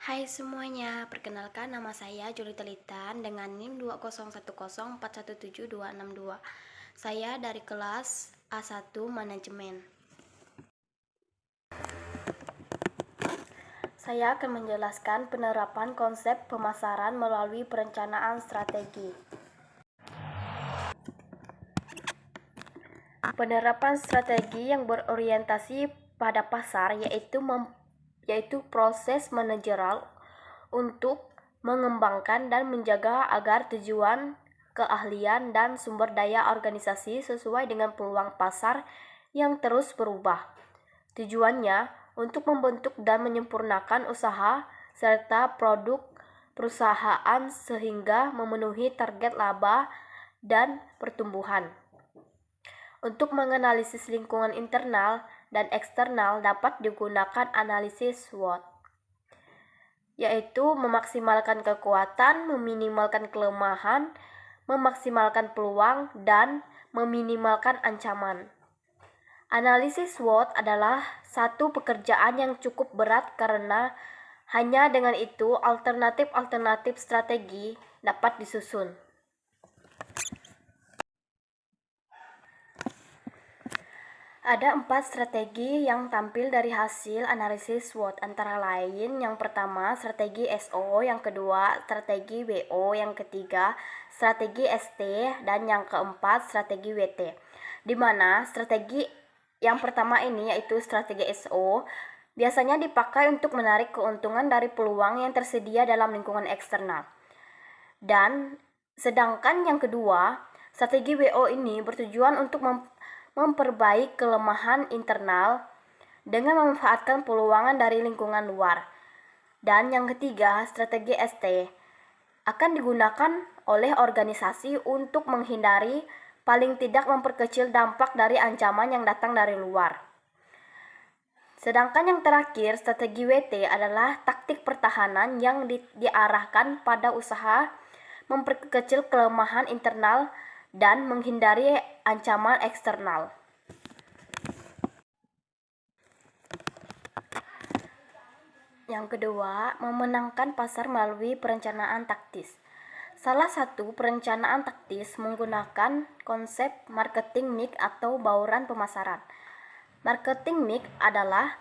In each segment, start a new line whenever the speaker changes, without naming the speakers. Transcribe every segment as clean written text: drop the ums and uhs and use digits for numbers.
Hai semuanya, perkenalkan nama saya Juli Telitan dengan NIM 20104172262. Saya dari kelas A1 Manajemen. Saya akan menjelaskan penerapan konsep pemasaran melalui perencanaan strategi. Penerapan strategi yang berorientasi pada pasar yaitu proses manajerial untuk mengembangkan dan menjaga agar tujuan, keahlian, dan sumber daya organisasi sesuai dengan peluang pasar yang terus berubah. Tujuannya untuk membentuk dan menyempurnakan usaha serta produk perusahaan sehingga memenuhi target laba dan pertumbuhan. Untuk menganalisis lingkungan internal dan eksternal dapat digunakan analisis SWOT, yaitu memaksimalkan kekuatan, meminimalkan kelemahan, memaksimalkan peluang, dan meminimalkan ancaman. Analisis SWOT adalah satu pekerjaan yang cukup berat karena hanya dengan itu alternatif strategi dapat disusun. Ada 4 strategi yang tampil dari hasil analisis SWOT, antara lain yang pertama strategi SO, yang kedua strategi WO, yang ketiga strategi ST, dan yang keempat strategi WT. Di mana strategi yang pertama ini yaitu strategi SO biasanya dipakai untuk menarik keuntungan dari peluang yang tersedia dalam lingkungan eksternal. Dan sedangkan yang kedua, strategi WO ini bertujuan untuk memperbaiki kelemahan internal dengan memanfaatkan peluang dari lingkungan luar. Dan yang ketiga, strategi ST akan digunakan oleh organisasi untuk menghindari, paling tidak memperkecil dampak dari ancaman yang datang dari luar. Sedangkan yang terakhir, strategi WT adalah taktik pertahanan yang diarahkan pada usaha memperkecil kelemahan internal dan menghindari ancaman eksternal. Yang kedua, memenangkan pasar melalui perencanaan taktis. Salah satu perencanaan taktis menggunakan konsep marketing mix atau bauran pemasaran. Marketing mix adalah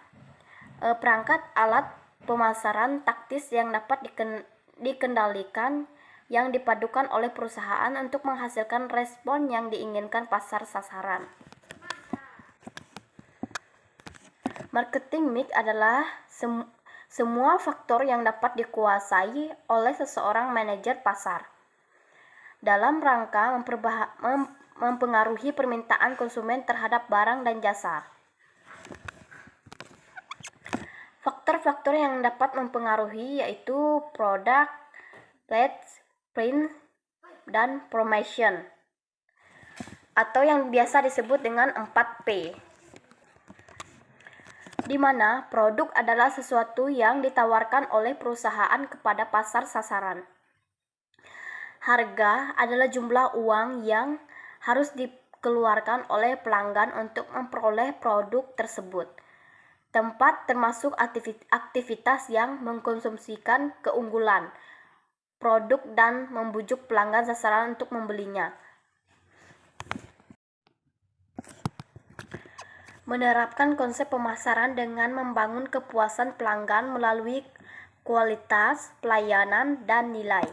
perangkat alat pemasaran taktis yang dapat dikendalikan yang dipadukan oleh perusahaan untuk menghasilkan respon yang diinginkan pasar sasaran. Marketing mix adalah semua faktor yang dapat dikuasai oleh seseorang manajer pasar dalam rangka mempengaruhi permintaan konsumen terhadap barang dan jasa. Faktor-faktor yang dapat mempengaruhi yaitu product, place, print, dan promotion, atau yang biasa disebut dengan 4P, di mana produk adalah sesuatu yang ditawarkan oleh perusahaan kepada pasar sasaran. Harga adalah jumlah uang yang harus dikeluarkan oleh pelanggan untuk memperoleh produk tersebut. Tempat termasuk aktivitas yang mengkonsumsikan keunggulan produk dan membujuk pelanggan sasaran untuk membelinya. Menerapkan konsep pemasaran dengan membangun kepuasan pelanggan melalui kualitas, pelayanan, dan nilai.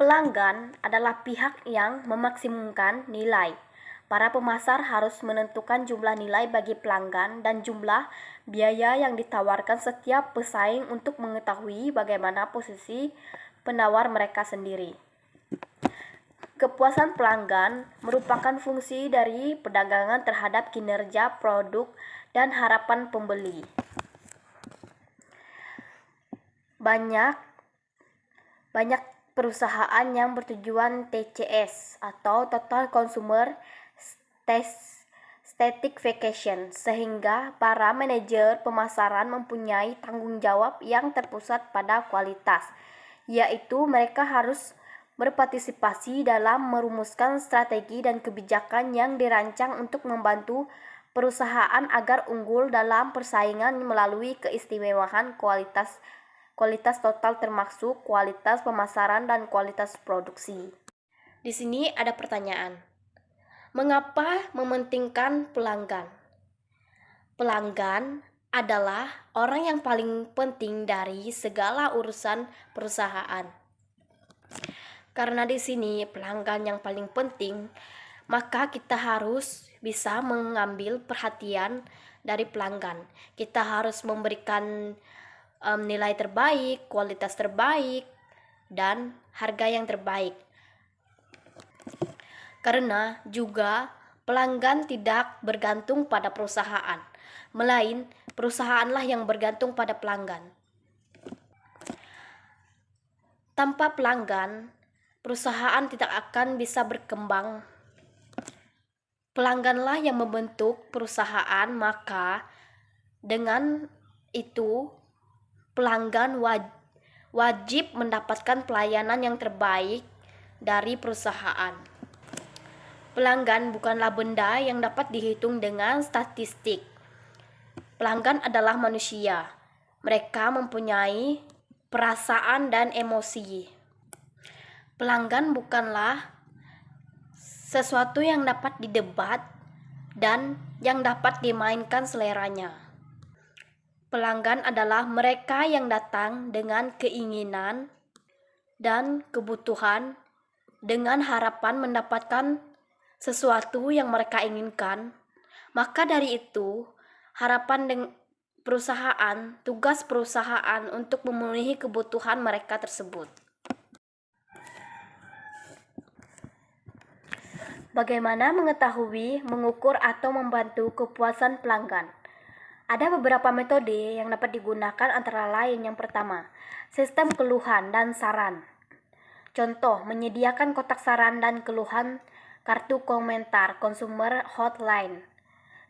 Pelanggan adalah pihak yang memaksimumkan nilai. Para pemasar harus menentukan jumlah nilai bagi pelanggan dan jumlah biaya yang ditawarkan setiap pesaing untuk mengetahui bagaimana posisi penawar mereka sendiri. Kepuasan pelanggan merupakan fungsi dari perdagangan terhadap kinerja produk dan harapan pembeli. Banyak perusahaan yang bertujuan TCS atau Total Consumer Satisfaction, sehingga para manajer pemasaran mempunyai tanggung jawab yang terpusat pada kualitas, yaitu mereka harus berpartisipasi dalam merumuskan strategi dan kebijakan yang dirancang untuk membantu perusahaan agar unggul dalam persaingan melalui keistimewaan kualitas total termasuk kualitas pemasaran dan kualitas produksi. Di sini ada pertanyaan. Mengapa mementingkan pelanggan? Pelanggan adalah orang yang paling penting dari segala urusan perusahaan. Karena di sini pelanggan yang paling penting, maka kita harus bisa mengambil perhatian dari pelanggan. Kita harus memberikan nilai terbaik, kualitas terbaik, dan harga yang terbaik. Karena juga pelanggan tidak bergantung pada perusahaan, melainkan perusahaanlah yang bergantung pada pelanggan. Tanpa pelanggan, perusahaan tidak akan bisa berkembang. Pelangganlah yang membentuk perusahaan, maka dengan itu pelanggan wajib mendapatkan pelayanan yang terbaik dari perusahaan. Pelanggan bukanlah benda yang dapat dihitung dengan statistik. Pelanggan adalah manusia. Mereka mempunyai perasaan dan emosi. Pelanggan bukanlah sesuatu yang dapat didebat dan yang dapat dimainkan seleranya. Pelanggan adalah mereka yang datang dengan keinginan dan kebutuhan dengan harapan mendapatkan sesuatu yang mereka inginkan. Maka dari itu, tugas perusahaan untuk memenuhi kebutuhan mereka tersebut. Bagaimana mengetahui, mengukur, atau membantu kepuasan pelanggan? Ada beberapa metode yang dapat digunakan, antara lain yang pertama, sistem keluhan dan saran. Contoh, menyediakan kotak saran dan keluhan, kartu komentar, consumer hotline.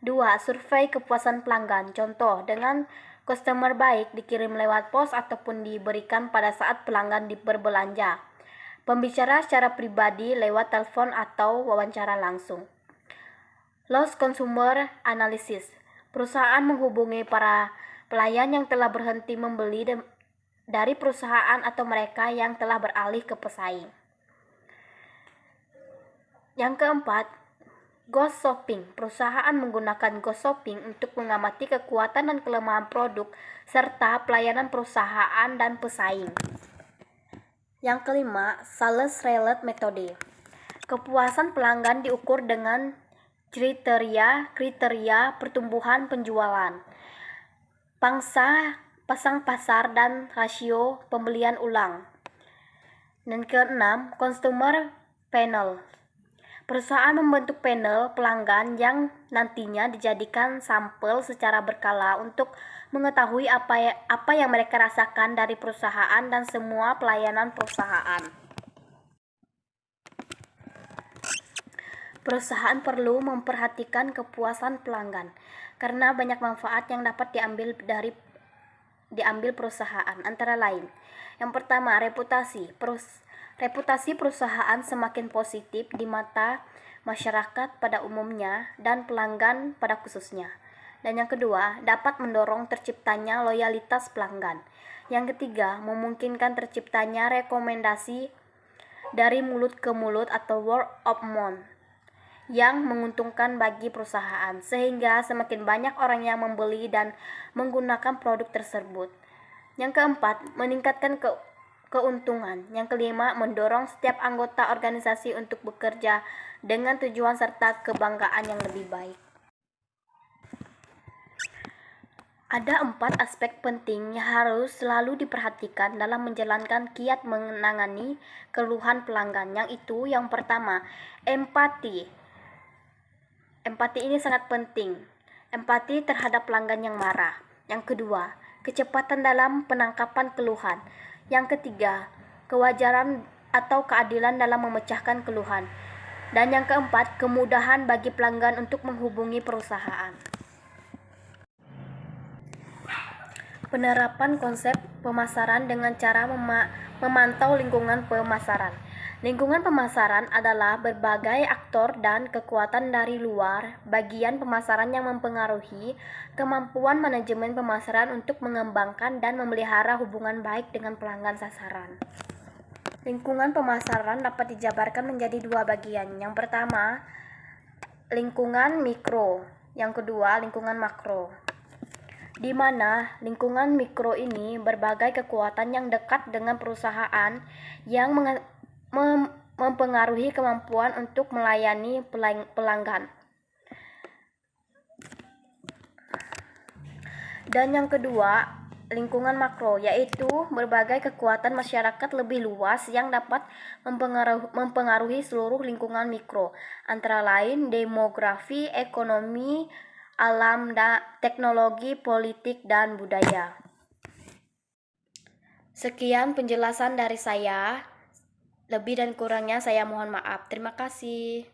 2. Survei kepuasan pelanggan. Contoh, dengan customer baik dikirim lewat pos ataupun diberikan pada saat pelanggan berbelanja. Pembicara secara pribadi lewat telepon atau wawancara langsung. Lost consumer analysis. Perusahaan menghubungi para pelayan yang telah berhenti membeli dari perusahaan atau mereka yang telah beralih ke pesaing. Yang keempat, ghost shopping. Perusahaan menggunakan ghost shopping untuk mengamati kekuatan dan kelemahan produk serta pelayanan perusahaan dan pesaing. Yang kelima, sales relate metode. Kepuasan pelanggan diukur dengan kriteria pertumbuhan penjualan, pangsa pasang pasar, dan rasio pembelian ulang. Dan keenam, customer panel. Perusahaan membentuk panel pelanggan yang nantinya dijadikan sampel secara berkala untuk mengetahui apa yang mereka rasakan dari perusahaan dan semua pelayanan perusahaan. Perusahaan perlu memperhatikan kepuasan pelanggan karena banyak manfaat yang dapat diambil perusahaan, antara lain. Yang pertama, reputasi. Reputasi perusahaan semakin positif di mata masyarakat pada umumnya dan pelanggan pada khususnya. Dan yang kedua, dapat mendorong terciptanya loyalitas pelanggan. Yang ketiga, memungkinkan terciptanya rekomendasi dari mulut ke mulut atau word of mouth yang menguntungkan bagi perusahaan, sehingga semakin banyak orang yang membeli dan menggunakan produk tersebut. Yang keempat, meningkatkan keuntungan. Yang kelima, mendorong setiap anggota organisasi untuk bekerja dengan tujuan serta kebanggaan yang lebih baik. Ada 4 aspek penting yang harus selalu diperhatikan dalam menjalankan kiat menangani keluhan pelanggan. Yang pertama, empati. Empati ini sangat penting. Empati terhadap pelanggan yang marah. Yang kedua, kecepatan dalam penangkapan keluhan. Yang ketiga, kewajaran atau keadilan dalam memecahkan keluhan. Dan yang keempat, kemudahan bagi pelanggan untuk menghubungi perusahaan. Penerapan konsep pemasaran dengan cara memantau lingkungan pemasaran. Lingkungan pemasaran adalah berbagai aktor dan kekuatan dari luar bagian pemasaran yang mempengaruhi kemampuan manajemen pemasaran untuk mengembangkan dan memelihara hubungan baik dengan pelanggan sasaran. Lingkungan pemasaran dapat dijabarkan menjadi dua bagian. Yang pertama, lingkungan mikro. Yang kedua, lingkungan makro. Di mana lingkungan mikro ini berbagai kekuatan yang dekat dengan perusahaan yang mempengaruhi kemampuan untuk melayani pelanggan. Dan yang kedua, lingkungan makro, yaitu berbagai kekuatan masyarakat lebih luas yang dapat mempengaruhi seluruh lingkungan mikro, antara lain demografi, ekonomi, alam, teknologi, politik, dan budaya. Sekian penjelasan dari saya. Lebih dan kurangnya saya mohon maaf. Terima kasih.